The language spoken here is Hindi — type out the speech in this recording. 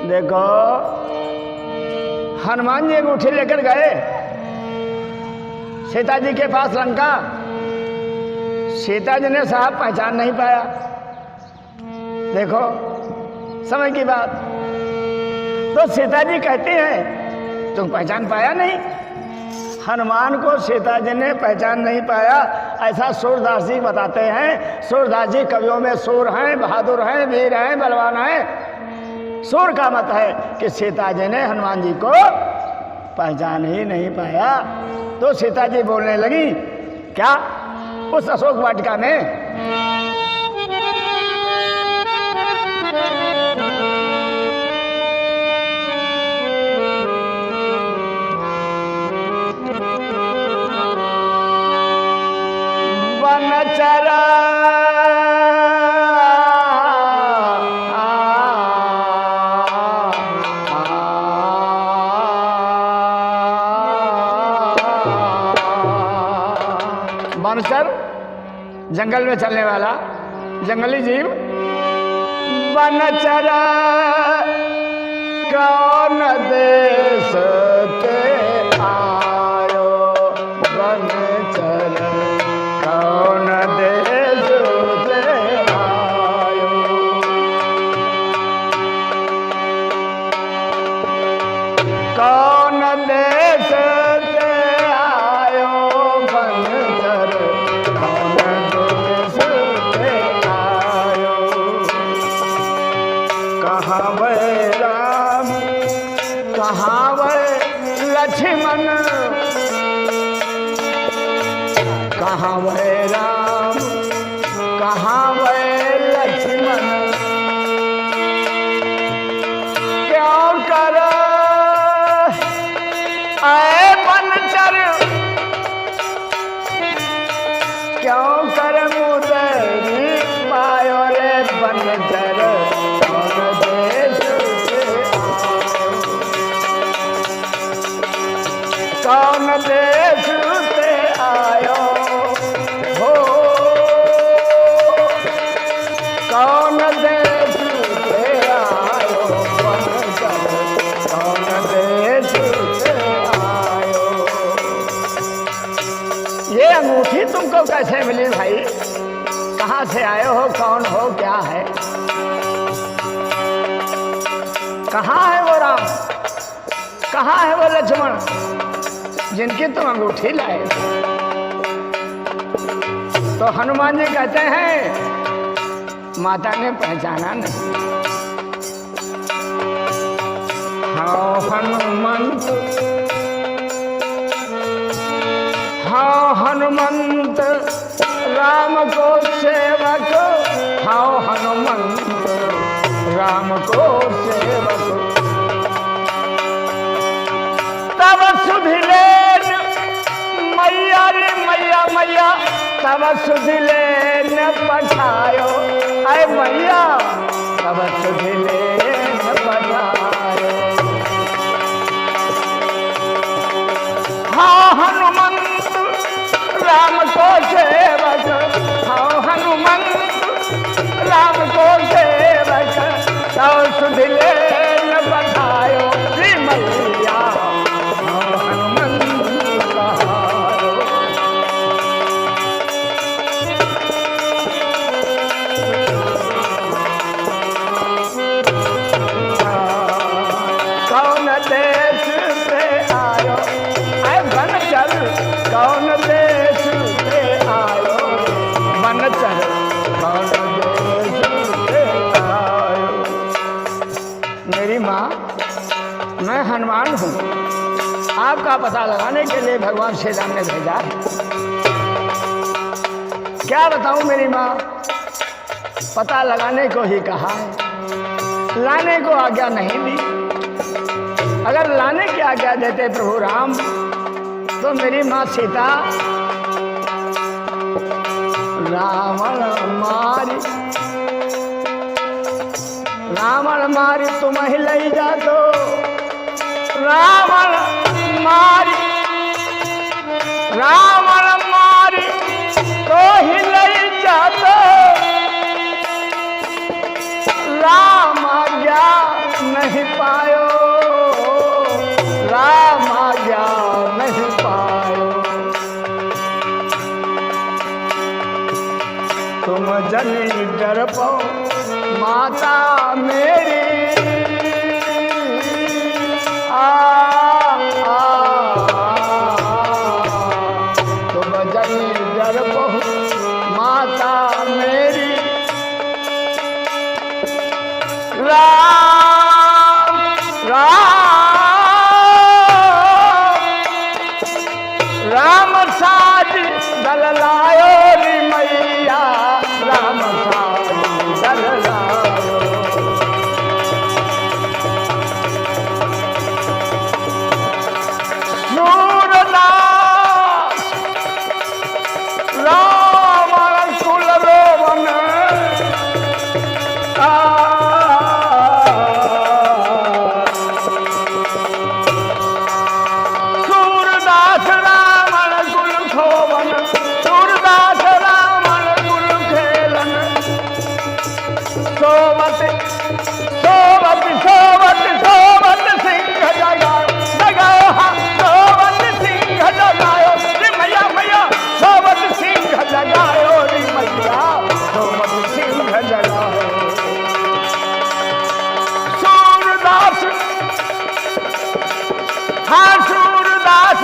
देखो हनुमान जी अंगूठी लेकर गए सीता जी के पास लंका। सीता जी ने साहब पहचान नहीं पाया। देखो समय की बात। तो सीता जी कहती हैं तुम पहचान पाया नहीं। हनुमान को सीता जी ने पहचान नहीं पाया, ऐसा सूरदास जी बताते हैं। सूरदास जी कवियों में सूर हैं, बहादुर हैं, वीर हैं, बलवान हैं। सूर का मत है कि सीता जी ने हनुमान जी को पहचान ही नहीं पाया। तो सीता जी बोलने लगी क्या उस अशोक वाटिका में वनचरा वनचर जंगल में चलने वाला जंगली जीव। वनचर कौन देश के आयो, वनचर कौन देश से आयो। कौन देश से आयो, वनचर कौन देश से आयो। कहाँ वै राम कहाँ वै लक्ष्मण, कहाँ वै राम कहाँ वै लक्ष्मण। क्यों कर आए वनचर, क्यों कर मुदरी पायो रे वनचर। कौन देश से आयो हो, कौन देश से आयो वनचर, कौन देश से आयो। ये अंगूठी तुमको कैसे मिली भाई? कहाँ से आए हो, कौन हो, क्या है? कहाँ है वो राम, कहाँ है वो लक्ष्मण जिनकी तुम अंगूठी लाए? तो हनुमान जी कहते हैं माता ने पहचाना नहीं। हाँ हनुमंत, हाँ हनुमंत राम को सेवक, हाँ हनुमंत राम को सेवक। तब सुधिले मैया रे मैया मैया, तब सुधिले न पठायो। अरे मैया तब सुधिले न पठायो। हाँ हनुमंत राम को सेवक, हाँ हनुमंत राम को सेवक। तब सुधिले न पठायो रे मैया। कौन देश से आयो वनचर, कौन देश से आयो। मेरी माँ मैं हनुमान हूँ, आपका पता लगाने के लिए भगवान श्री राम ने भेजा है। क्या बताऊँ मेरी माँ, पता लगाने को ही कहा है, लाने को आज्ञा नहीं दी। अगर लाने की आज्ञा देते प्रभु राम तो मेरी माँ सीता रावण मारी, रावण मारी तुम ही ले जा दो। रावण मारी, रावण मारी तो ही ले जा दो। राम आज्ञा नहीं डर पो माता मेरी तुम जनी डर पो माता मेरी राम राम साज दल लायो री मैया राम साज दल लायो सूरदास राम कुल रोवन सूरदास रावण कुल खोवन सूरदास रावण कुल खेलन सोवत सोवत सोवत सोवत सिंह जगायो हाँ सोवत सिंह जगायो रे मैया मैया सोवत सिंह जगायो रे मैया सोवत सिंह जगायो सूरदास हाँ सूरदास